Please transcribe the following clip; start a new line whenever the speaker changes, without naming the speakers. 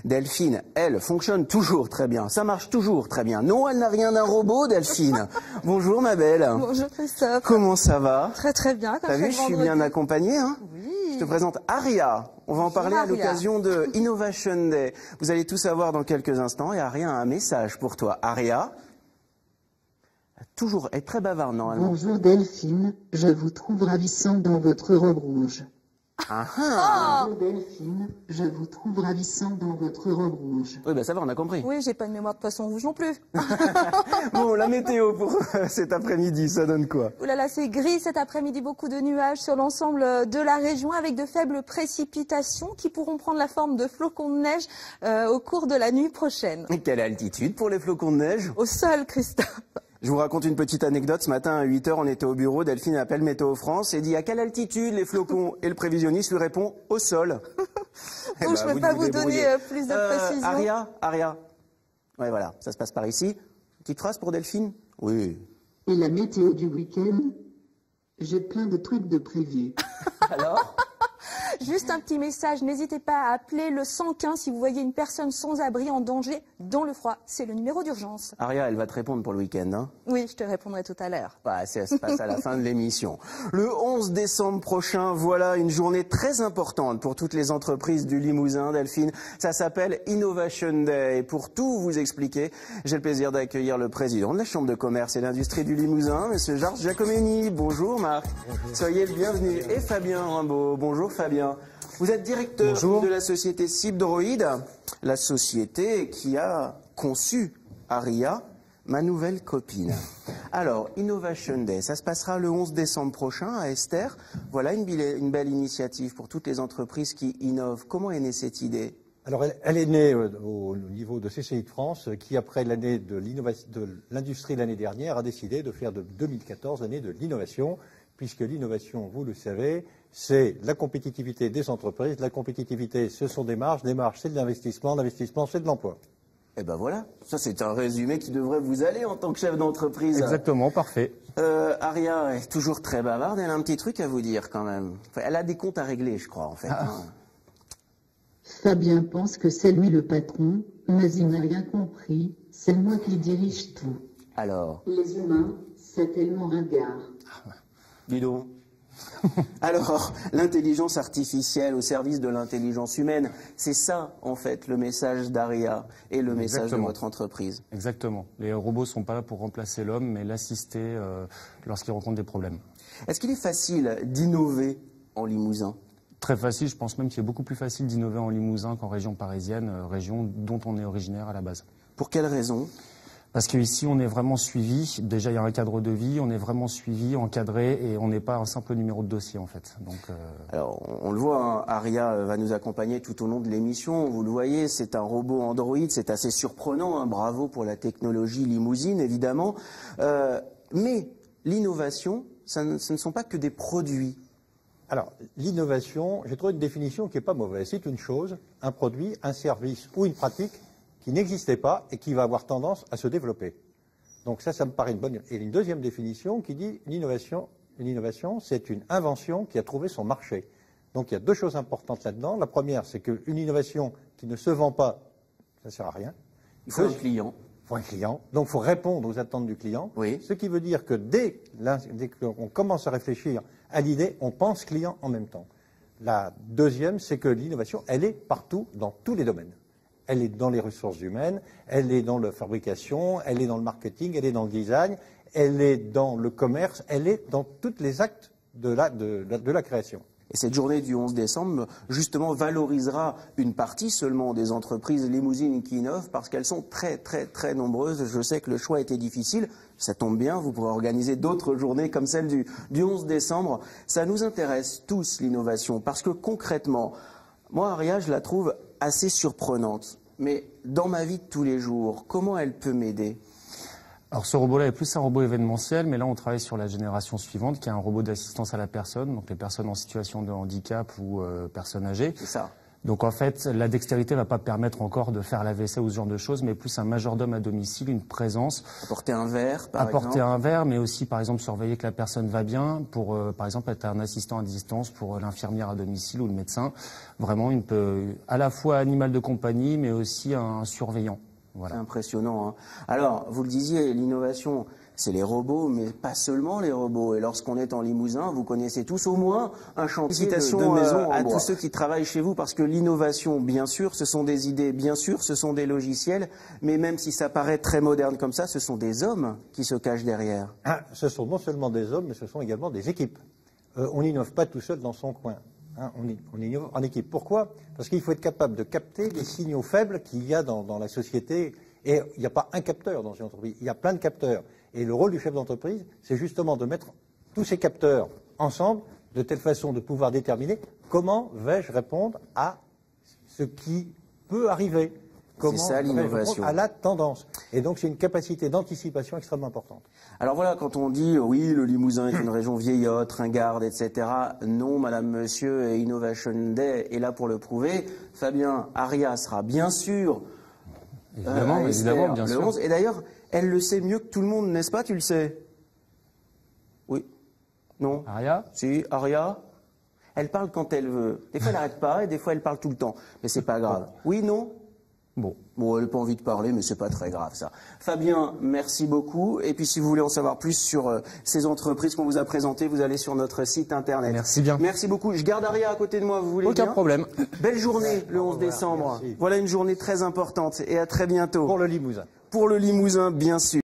Delphine, elle, fonctionne toujours très bien. Ça marche toujours très bien. Non, elle n'a rien d'un robot, Delphine. Bonjour, ma belle.
Bonjour, Christophe.
Comment ça va?
Très très bien.
T'as vu, je suis bien accompagné, hein?
Oui.
Je te présente Aria. On va en parler à l'occasion de Innovation Day. Vous allez tout savoir dans quelques instants. Et Aria a un message pour toi. Aria, toujours, elle est très bavarde, normalement.
Bonjour Delphine, je vous trouve ravissant dans votre robe rouge. Bonjour Delphine, je vous trouve ravissant dans votre robe rouge.
Oui, ben ça va, on a compris.
Oui, j'ai pas de mémoire de poisson rouge non plus.
Bon, la météo pour cet après-midi, ça donne quoi?
Ouh là là, c'est gris cet après-midi, beaucoup de nuages sur l'ensemble de la région avec de faibles précipitations qui pourront prendre la forme de flocons de neige au cours de la nuit prochaine.
Et quelle altitude pour les flocons de neige?
Au sol, Christophe.
Je vous raconte une petite anecdote. Ce matin, à 8 h, on était au bureau. Delphine appelle Météo France et dit à quelle altitude les flocons? Et le prévisionniste lui répond au sol.
Donc je ne peux pas vous donner plus de précision.
Aria. Ouais, voilà, ça se passe par ici. Petite phrase pour Delphine? Oui.
Et la météo du week-end? J'ai plein de trucs de prévus.
Alors?
Juste un petit message, n'hésitez pas à appeler le 115 si vous voyez une personne sans abri en danger dans le froid. C'est le numéro d'urgence.
Aria, elle va te répondre pour le week-end, hein?
Oui, je te répondrai tout à l'heure.
Bah, ça se passe à la fin de l'émission. Le 11 décembre prochain, voilà une journée très importante pour toutes les entreprises du Limousin, Delphine. Ça s'appelle Innovation Day. Et pour tout vous expliquer, j'ai le plaisir d'accueillir le président de la Chambre de commerce et d'industrie du Limousin, M. Georges Giacomeni. Bonjour Marc. Bonjour. Soyez le bienvenu. Et Fabien Rimbaud. Bonjour Fabien. Vous êtes directeur de la société Cibdroid, la société qui a conçu Aria, ma nouvelle copine. Alors, Innovation Day, ça se passera le 11 décembre prochain à Esther. Voilà une belle initiative pour toutes les entreprises qui innovent. Comment est née cette idée?
Alors, elle est née au niveau de CCI de France, qui, après l'année de l'industrie l'année dernière, a décidé de faire de 2014 l'année de l'innovation, puisque l'innovation, vous le savez, c'est la compétitivité des entreprises. La compétitivité, ce sont des marges, c'est de l'investissement c'est de l'emploi.
Eh ben voilà, ça c'est un résumé qui devrait vous aller en tant que chef d'entreprise.
Exactement, parfait.
Aria est toujours très bavarde, elle a un petit truc à vous dire quand même. Enfin, elle a des comptes à régler, je crois, en fait.
Fabien pense que c'est lui le patron, mais il n'a rien compris. C'est moi qui dirige tout.
Alors?
Les humains, c'est tellement ringard.
Dis donc. Alors, l'intelligence artificielle au service de l'intelligence humaine, c'est ça, en fait, le message d'Aria et le message de votre entreprise.
Exactement. Les robots ne sont pas là pour remplacer l'homme, mais l'assister lorsqu'il rencontre des problèmes.
Est-ce qu'il est facile d'innover en Limousin?
Très facile, je pense même qu'il est beaucoup plus facile d'innover en Limousin qu'en région parisienne, région dont on est originaire à la base.
Pour quelle raison?
Parce qu'ici, on est vraiment suivi. Déjà, il y a un cadre de vie, on est vraiment suivi, encadré, et on n'est pas un simple numéro de dossier, en fait. Donc,
Alors, on le voit, hein, Aria va nous accompagner tout au long de l'émission. Vous le voyez, c'est un robot Android, c'est assez surprenant. Hein, bravo pour la technologie limousine, évidemment. Mais l'innovation, ce ne sont pas que des produits.
Alors, l'innovation, j'ai trouvé une définition qui n'est pas mauvaise. C'est une chose, un produit, un service ou une pratique qui n'existait pas et qui va avoir tendance à se développer. Donc ça me paraît une bonne... Et une deuxième définition qui dit l'innovation, c'est une invention qui a trouvé son marché. Donc il y a deux choses importantes là-dedans. La première, c'est qu'une innovation qui ne se vend pas, ça ne sert à rien.
Il faut un client.
Il faut un client. Donc il faut répondre aux attentes du client.
Oui.
Ce qui veut dire que dès qu'on commence à réfléchir à l'idée, on pense client en même temps. La deuxième, c'est que l'innovation, elle est partout, dans tous les domaines. Elle est dans les ressources humaines, elle est dans la fabrication, elle est dans le marketing, elle est dans le design, elle est dans le commerce, elle est dans tous les actes de la création.
Et cette journée du 11 décembre, justement, valorisera une partie seulement des entreprises limousines qui innovent parce qu'elles sont très, très, très nombreuses. Je sais que le choix était difficile. Ça tombe bien, vous pourrez organiser d'autres journées comme celle du 11 décembre. Ça nous intéresse tous, l'innovation, parce que concrètement, moi, Aria, je la trouve assez surprenante. Mais dans ma vie de tous les jours, comment elle peut m'aider?
Alors ce robot-là est plus un robot événementiel, mais là on travaille sur la génération suivante, qui est un robot d'assistance à la personne, donc les personnes en situation de handicap ou personnes âgées.
C'est ça.
Donc en fait, la dextérité va pas permettre encore de faire la vaisselle ou ce genre de choses, mais plus un majordome à domicile, une présence.
Apporter un verre, par exemple.
Apporter un verre, mais aussi par exemple surveiller que la personne va bien, pour par exemple être un assistant à distance pour l'infirmière à domicile ou le médecin. Vraiment à la fois animal de compagnie, mais aussi un surveillant. Voilà.
C'est impressionnant, hein. Alors, vous le disiez, l'innovation, c'est les robots, mais pas seulement les robots. Et lorsqu'on est en Limousin, vous connaissez tous au moins un chantier de maison à tous ceux qui travaillent chez vous, parce que l'innovation, bien sûr, ce sont des idées, bien sûr, ce sont des logiciels, mais même si ça paraît très moderne comme ça, ce sont des hommes qui se cachent derrière.
Ce sont non seulement des hommes, mais ce sont également des équipes. On n'innove pas tout seul dans son coin. On innove en équipe. Pourquoi? Parce qu'il faut être capable de capter les signaux faibles qu'il y a dans la société. Et il n'y a pas un capteur dans une entreprise, il y a plein de capteurs. Et le rôle du chef d'entreprise, c'est justement de mettre tous ces capteurs ensemble, de telle façon de pouvoir déterminer comment vais-je répondre à ce qui peut arriver. Comment
c'est ça l'innovation.
À la tendance. Et donc c'est une capacité d'anticipation extrêmement importante.
Alors voilà, quand on dit oui, le Limousin est une région vieillotte, ringarde, etc. Non, madame, monsieur, et Innovation Day est là pour le prouver. Fabien, Aria sera bien sûr
évidemment, évidemment, bien
le
sûr.
11. Et d'ailleurs, elle le sait mieux que tout le monde, n'est-ce pas? Tu le sais? Oui. Non?
Aria?
Si, Aria. Elle parle quand elle veut. Des fois, elle n'arrête pas et des fois, elle parle tout le temps. Mais c'est pas grave. Oui, non? Bon, elle n'a pas envie de parler, mais c'est pas très grave, ça. Fabien, merci beaucoup. Et puis, si vous voulez en savoir plus sur ces entreprises qu'on vous a présentées, vous allez sur notre site internet.
Merci bien.
Merci beaucoup. Je garde Aria à côté de moi, vous voulez bien?
Aucun problème.
Belle journée, le 11 décembre.
Merci.
Voilà une journée très importante. Et à très bientôt.
Pour le Limousin.
Pour le Limousin, bien sûr.